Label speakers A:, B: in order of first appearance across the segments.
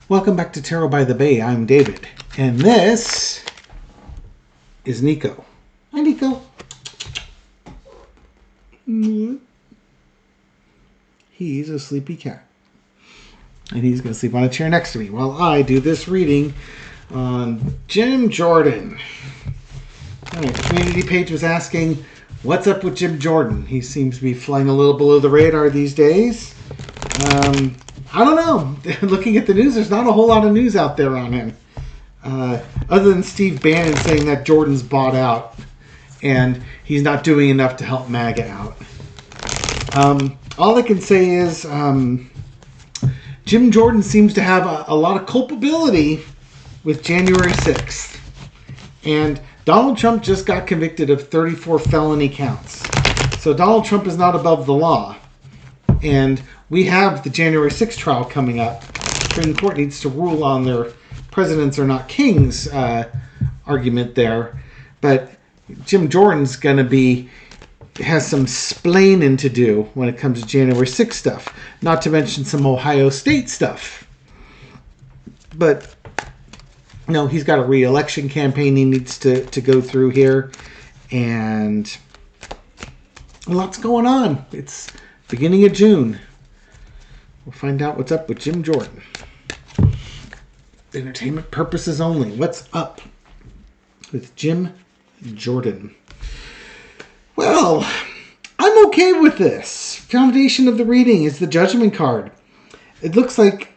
A: Welcome back to Tarot by the Bay. I'm David, and this is Nico. Hi, Nico. He's a sleepy cat, and he's going to sleep on a chair next to me while I do this reading on Jim Jordan. All right, community page was asking, what's up with Jim Jordan? He seems to be flying a little below the radar these days. I don't know. Looking at the news, there's not a whole lot of news out there on him. Other than Steve Bannon saying that Jordan's bought out and he's not doing enough to help MAGA out. All I can say is Jim Jordan seems to have a lot of culpability with January 6th. And Donald Trump just got convicted of 34 felony counts. So Donald Trump is not above the law. And we have the January 6th trial coming up. The Supreme Court needs to rule on their presidents are not kings argument there. But Jim Jordan's going to has some splaining to do when it comes to January 6th stuff. Not to mention some Ohio State stuff. But, no, he's got a re-election campaign he needs to go through here. And a lot's going on. It's beginning of June. We'll find out what's up with Jim Jordan. Entertainment purposes only. What's up with Jim Jordan? Well, I'm okay with this. Foundation of the reading is the Judgment card. It looks like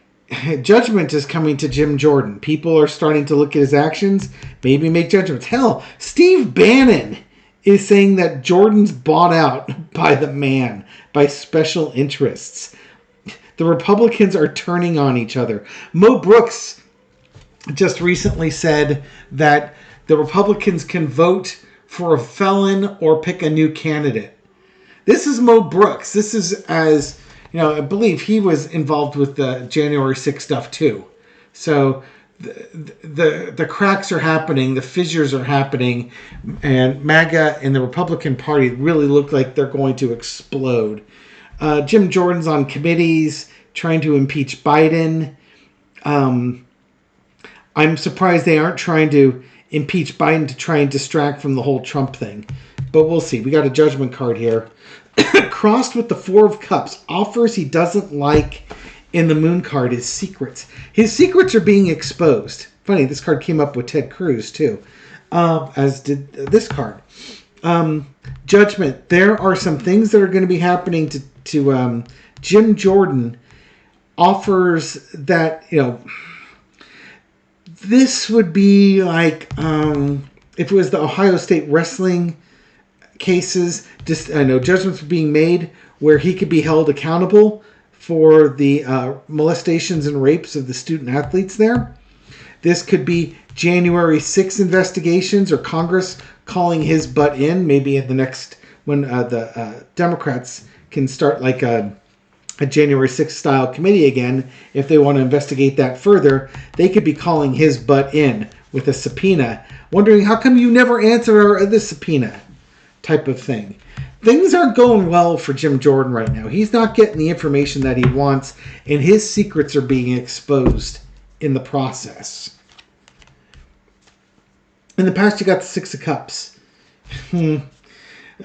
A: judgment is coming to Jim Jordan. People are starting to look at his actions, maybe make judgments. Hell, Steve Bannon is saying that Jordan's bought out by the man, by special interests. The Republicans are turning on each other. Mo Brooks just recently said that the Republicans can vote for a felon or pick a new candidate. This is Mo Brooks. This is, as you know, I believe he was involved with the January 6th stuff too. So the cracks are happening, the fissures are happening, and MAGA and the Republican Party really look like they're going to explode. Jim Jordan's on committees trying to impeach Biden. I'm surprised they aren't trying to impeach Biden to try and distract from the whole Trump thing. But we'll see. We got a judgment card here. Crossed with the Four of Cups. Offers he doesn't like in the Moon card is secrets. His secrets are being exposed. Funny, this card came up with Ted Cruz too. As did this card. Judgment. There are some things that are going to be happening to Jim Jordan. Offers that, this would be like if it was the Ohio State wrestling cases. Judgments were being made where he could be held accountable for the molestations and rapes of the student athletes there. This could be January 6th investigations or Congress calling his butt in, maybe in the next, when the Democrats can start like a January 6th style committee again. If they want to investigate that further, they could be calling his butt in with a subpoena, wondering how come you never answer our other subpoena type of thing. Things aren't going well for Jim Jordan right now. He's not getting the information that he wants, and his secrets are being exposed in the process. In the past, you got the Six of Cups.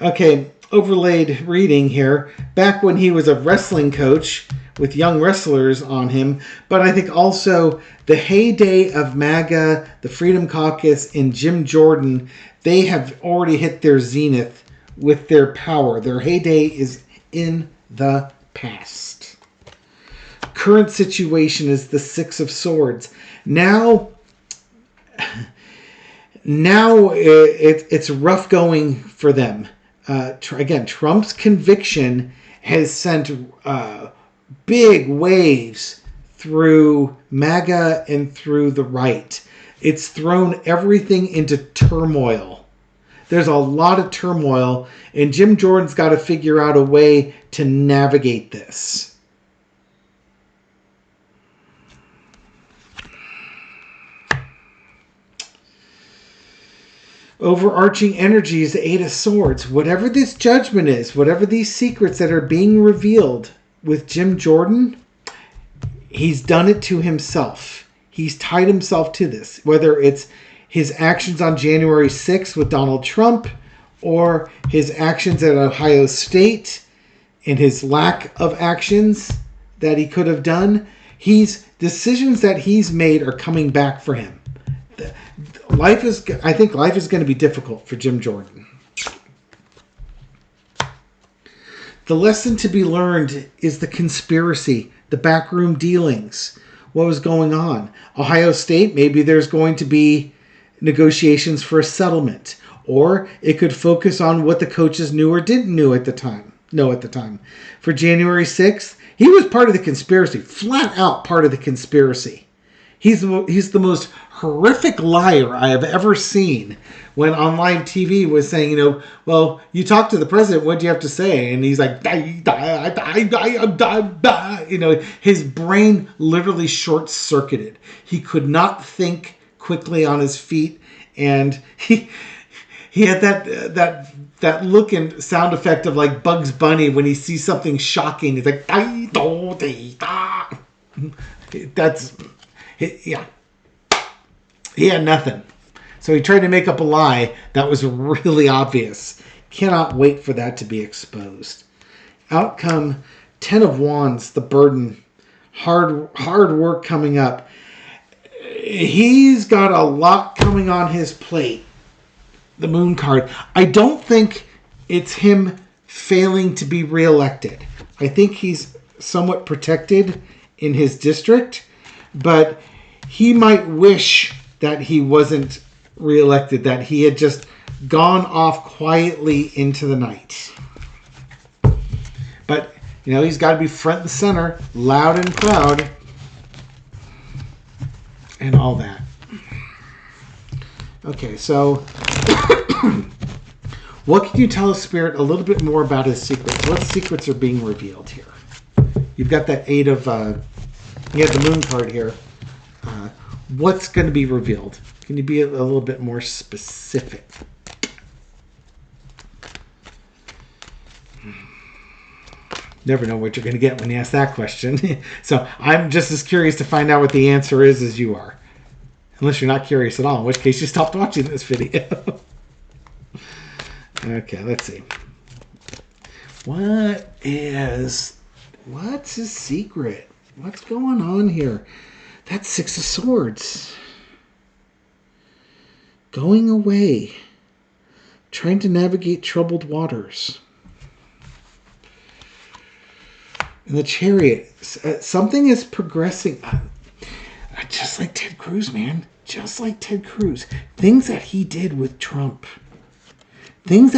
A: Okay, overlaid reading here. Back when he was a wrestling coach with young wrestlers on him, but I think also the heyday of MAGA, the Freedom Caucus, and Jim Jordan, they have already hit their zenith with their power. Their heyday is in the past. Current situation is the Six of Swords. Now it's rough going for them. Again, Trump's conviction has sent big waves through MAGA and through the right. It's thrown everything into turmoil. There's a lot of turmoil, and Jim Jordan's got to figure out a way to navigate this. Overarching energy is the Eight of Swords. Whatever this judgment is, whatever these secrets that are being revealed with Jim Jordan, he's done it to himself. He's tied himself to this, whether it's his actions on January 6th with Donald Trump or his actions at Ohio State and his lack of actions that he could have done. Decisions that he's made are coming back for him. I think life is going to be difficult for Jim Jordan. The lesson to be learned is the conspiracy, the backroom dealings, what was going on. Ohio State, maybe there's going to be negotiations for a settlement, or it could focus on what the coaches knew or didn't know at the time. For January 6th, he was part of the conspiracy, flat out part of the conspiracy. He's the most horrific liar I have ever seen. When on live TV was saying, well, you talked to the president, what do you have to say? And he's like, his brain literally short-circuited. He could not think quickly on his feet, and he had that look and sound effect of like Bugs Bunny when he sees something shocking. He's like, yeah. He had nothing. So he tried to make up a lie that was really obvious. Cannot wait for that to be exposed. Outcome, 10 of Wands, the burden. Hard work coming up. He's got a lot coming on his plate. The Moon card. I don't think it's him failing to be reelected. I think he's somewhat protected in his district, but he might wish that he wasn't reelected, that he had just gone off quietly into the night. But, he's got to be front and center, loud and proud, and all that. Okay, so what can you tell a spirit a little bit more about his secrets? What secrets are being revealed here? You've got that 8 of, you have the Moon card here. What's going to be revealed? Can you be a little bit more specific? Never know what you're going to get when you ask that question. So I'm just as curious to find out what the answer is as you are. Unless you're not curious at all, in which case you stopped watching this video. Okay, let's see. What's his secret? What's going on here? That's 6 of Swords. Going away. Trying to navigate troubled waters. And the Chariot. Something is progressing. Just like Ted Cruz, man. Just like Ted Cruz. Things that he did with Trump. Things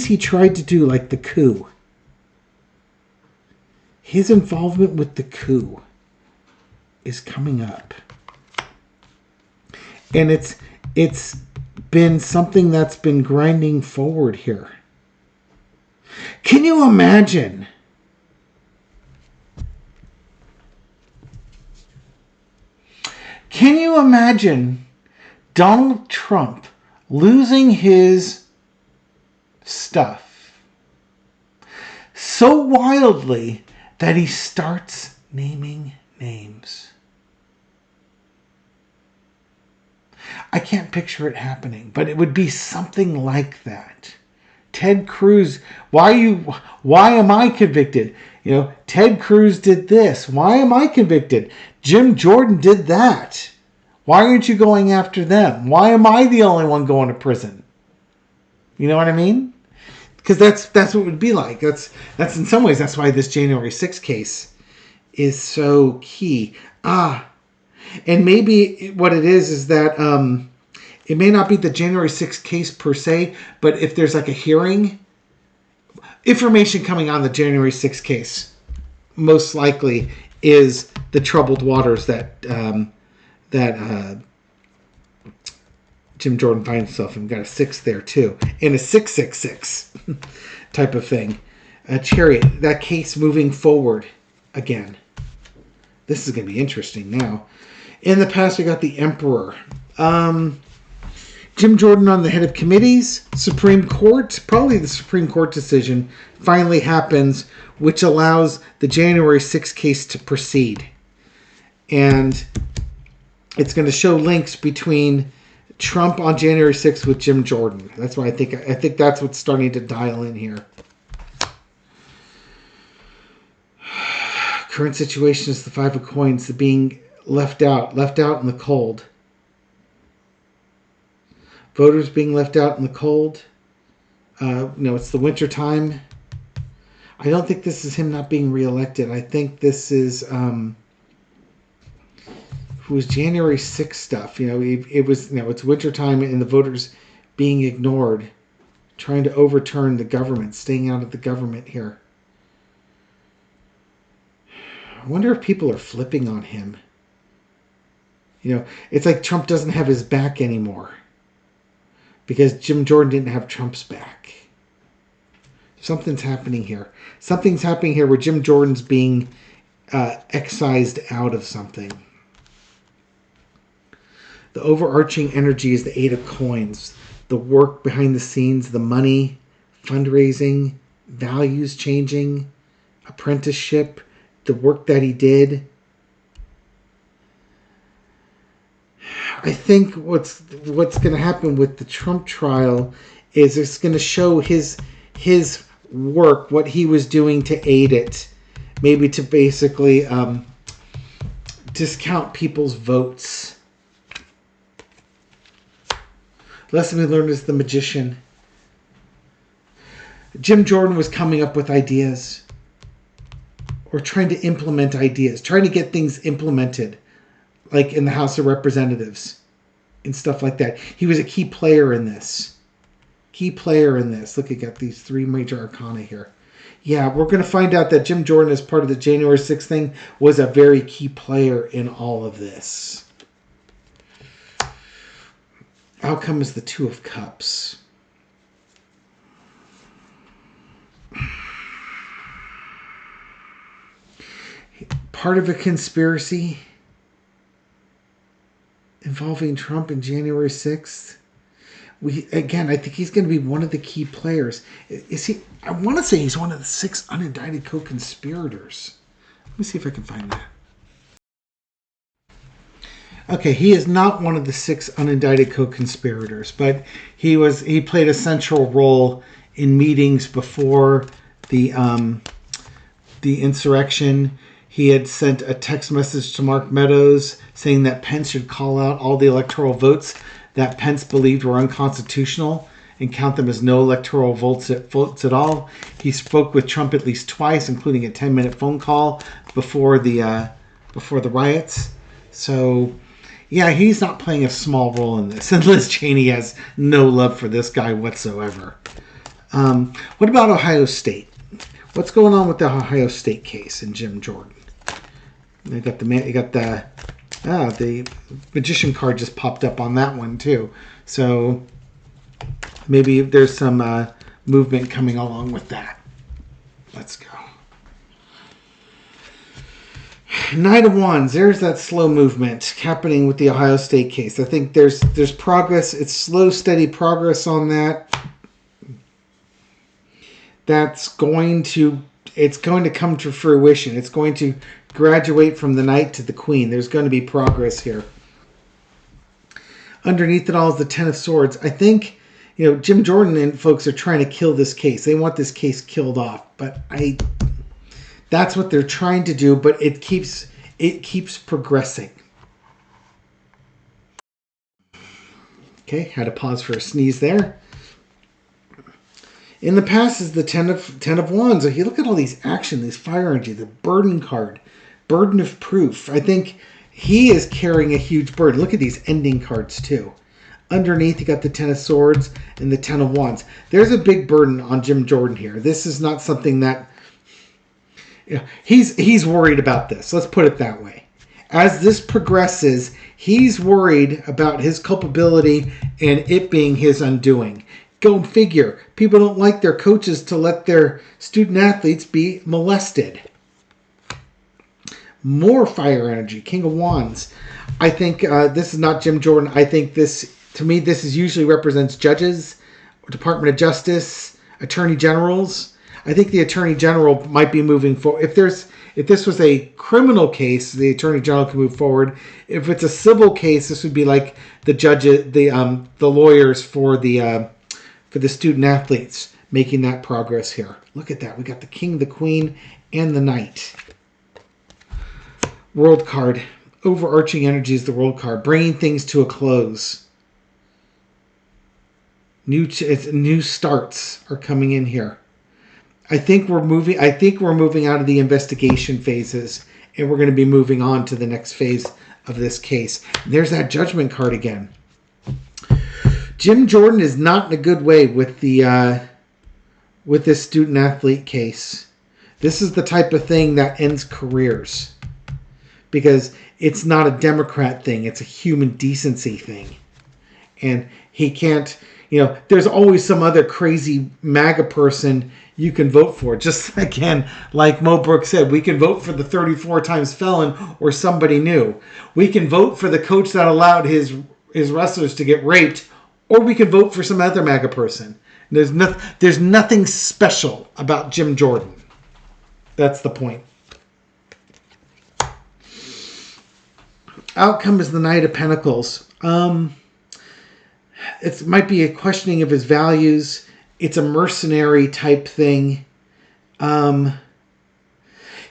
A: he tried to do, like the coup. His involvement with the coup is coming up. And it's been something that's been grinding forward here. Can you imagine? Can you imagine Donald Trump losing his stuff so wildly that he starts naming names? I can't picture it happening, but it would be something like that. Ted Cruz, why am I convicted? Ted Cruz did this. Why am I convicted? Jim Jordan did that. Why aren't you going after them? Why am I the only one going to prison? You know what I mean? Because that's what it would be like. That's in some ways, that's why this January 6th case is so key. And maybe what it is that it may not be the January 6th case per se, but if there's like a hearing, information coming on the January 6th case most likely is the troubled waters that Jim Jordan finds himself in. We've got a 6 there too, and a 666 type of thing. A Chariot, that case moving forward again. This is going to be interesting now. In the past, we got the Emperor. Jim Jordan on the head of committees. Supreme Court. Probably the Supreme Court decision finally happens which allows the January 6th case to proceed. And it's going to show links between Trump on January 6th with Jim Jordan. That's why I think that's what's starting to dial in here. Current situation is the Five of Coins, the being left out in the cold. Voters being left out in the cold. It's the winter time. I don't think this is him not being reelected. I think this is who was January 6th stuff. It was, it's winter time and the voters being ignored, trying to overturn the government, staying out of the government here. I wonder if people are flipping on him. It's like Trump doesn't have his back anymore because Jim Jordan didn't have Trump's back. Something's happening here. Something's happening here where Jim Jordan's being excised out of something. The overarching energy is the Eight of Coins. The work behind the scenes, the money, fundraising, values changing, apprenticeship, the work that he did. I think what's going to happen with the Trump trial is it's going to show his work, what he was doing to aid it, maybe to basically discount people's votes. Lesson we learned is the magician. Jim Jordan was coming up with ideas or trying to implement ideas, trying to get things implemented, like in the House of Representatives and stuff like that. He was a key player in this. Look, I got these three major arcana here. Yeah, we're going to find out that Jim Jordan, as part of the January 6th thing, was a very key player in all of this. Outcome is the Two of Cups. Part of a conspiracy involving Trump in January 6th. I think he's going to be one of the key players. Is he? I want to say he's one of the 6 unindicted co-conspirators. Let me see if I can find that. Okay, he is not one of the 6 unindicted co-conspirators, but he played a central role in meetings before the insurrection. He had sent a text message to Mark Meadows saying that Pence should call out all the electoral votes that Pence believed were unconstitutional and count them as no electoral votes at all. He spoke with Trump at least twice, including a 10-minute phone call before the riots. So, yeah, he's not playing a small role in this. And Liz Cheney has no love for this guy whatsoever. What about Ohio State? What's going on with the Ohio State case and Jim Jordan? You got the magician card just popped up on that one too. So maybe there's some movement coming along with that. Let's go. Knight of Wands. There's that slow movement happening with the Ohio State case. I think there's progress. It's slow, steady progress on that. It's going to come to fruition. It's going to graduate from the Knight to the Queen. There's going to be progress here. Underneath it all is the Ten of Swords. I think, Jim Jordan and folks are trying to kill this case. They want this case killed off, but that's what they're trying to do, but it keeps progressing. Okay, had to pause for a sneeze there. In the past is the Ten of Wands. So you look at all these action, these fire energy, the burden card, burden of proof. I think he is carrying a huge burden. Look at these ending cards too. Underneath, you got the Ten of Swords and the Ten of Wands. There's a big burden on Jim Jordan here. This is not something that he's worried about this. Let's put it that way. As this progresses, he's worried about his culpability and it being his undoing. Go figure. People don't like their coaches to let their student athletes be molested. More fire energy. King of Wands. I think this is not Jim Jordan. I think this usually represents judges, Department of Justice, attorney generals. I think the Attorney General might be moving forward. If this was a criminal case, the Attorney General can move forward. If it's a civil case, this would be like the judges, the lawyers for the student athletes making that progress here. Look at that. We got the king, the queen, and the knight. World card. Overarching energy is the world card. Bringing things to a close. New starts are coming in here. I think we're moving out of the investigation phases, and we're going to be moving on to the next phase of this case. There's that judgment card again. Jim Jordan is not in a good way with this student athlete case. This is the type of thing that ends careers, because it's not a Democrat thing. It's a human decency thing. And he can't, there's always some other crazy MAGA person you can vote for. Just again, like Mo Brooks said, we can vote for the 34 times felon or somebody new. We can vote for the coach that allowed his wrestlers to get raped, or we can vote for some other MAGA person. There's nothing special about Jim Jordan. That's the point. Outcome is the Knight of Pentacles. It might be a questioning of his values. It's a mercenary type thing.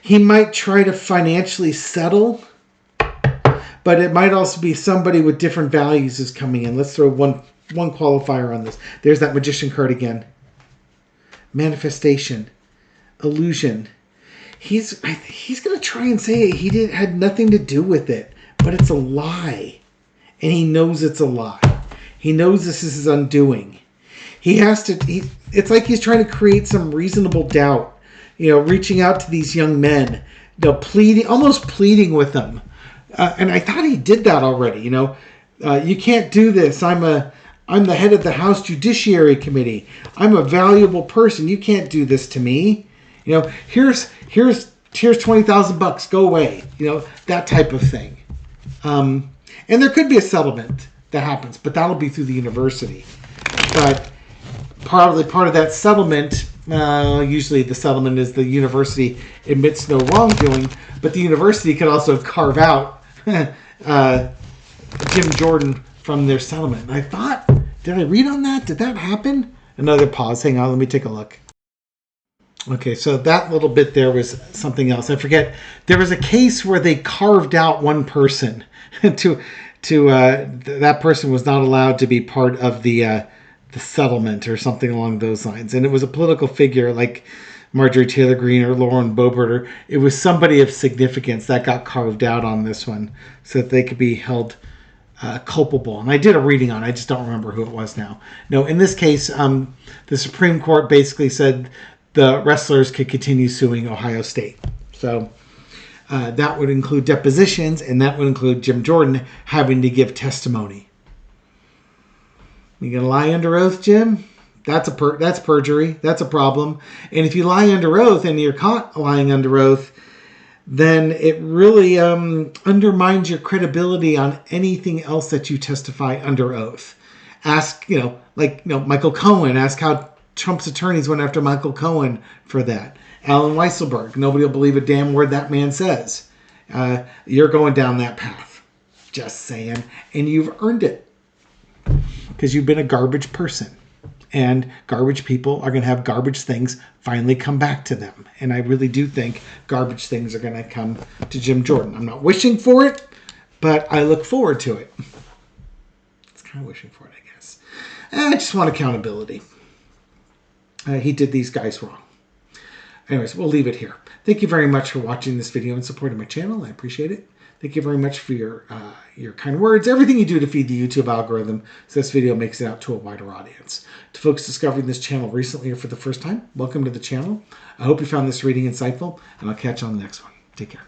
A: He might try to financially settle, but it might also be somebody with different values is coming in. Let's throw one qualifier on this. There's that Magician card again. Manifestation. Illusion. He's going to try and say he had nothing to do with it. But it's a lie. And he knows it's a lie. He knows this is his undoing. It's like he's trying to create some reasonable doubt. Reaching out to these young men. Almost pleading with them. And I thought he did that already. You can't do this. I'm the head of the House Judiciary Committee. I'm a valuable person. You can't do this to me. Here's $20,000. Go away. That type of thing. And there could be a settlement that happens, but that'll be through the university. But part of that settlement, usually the settlement is the university admits no wrongdoing, but the university could also carve out Jim Jordan from their settlement. And I thought, did I read on that? Did that happen? Another pause. Hang on, let me take a look. Okay, so that little bit there was something else. I forget. There was a case where they carved out one person that person was not allowed to be part of the settlement or something along those lines. And it was a political figure like Marjorie Taylor Greene or Lauren Boebert. It was somebody of significance that got carved out on this one so that they could be held culpable. And I did a reading on it. I just don't remember who it was now. No, in this case, the Supreme Court basically said the wrestlers could continue suing Ohio State. So that would include depositions, and that would include Jim Jordan having to give testimony. You gonna lie under oath, Jim? That's perjury. That's a problem. And if you lie under oath and you're caught lying under oath, then it really undermines your credibility on anything else that you testify under oath. Ask, Michael Cohen. Ask how Trump's attorneys went after Michael Cohen for that. Alan Weisselberg. Nobody will believe a damn word that man says. You're going down that path. Just saying. And you've earned it. Because you've been a garbage person. And garbage people are going to have garbage things finally come back to them. And I really do think garbage things are going to come to Jim Jordan. I'm not wishing for it, but I look forward to it. It's kind of wishing for it, I guess. I just want accountability. He did these guys wrong. Anyways, we'll leave it here. Thank you very much for watching this video and supporting my channel. I appreciate it. Thank you very much for your kind words, everything you do to feed the YouTube algorithm so this video makes it out to a wider audience. To folks discovering this channel recently or for the first time, welcome to the channel. I hope you found this reading insightful, and I'll catch you on the next one. Take care.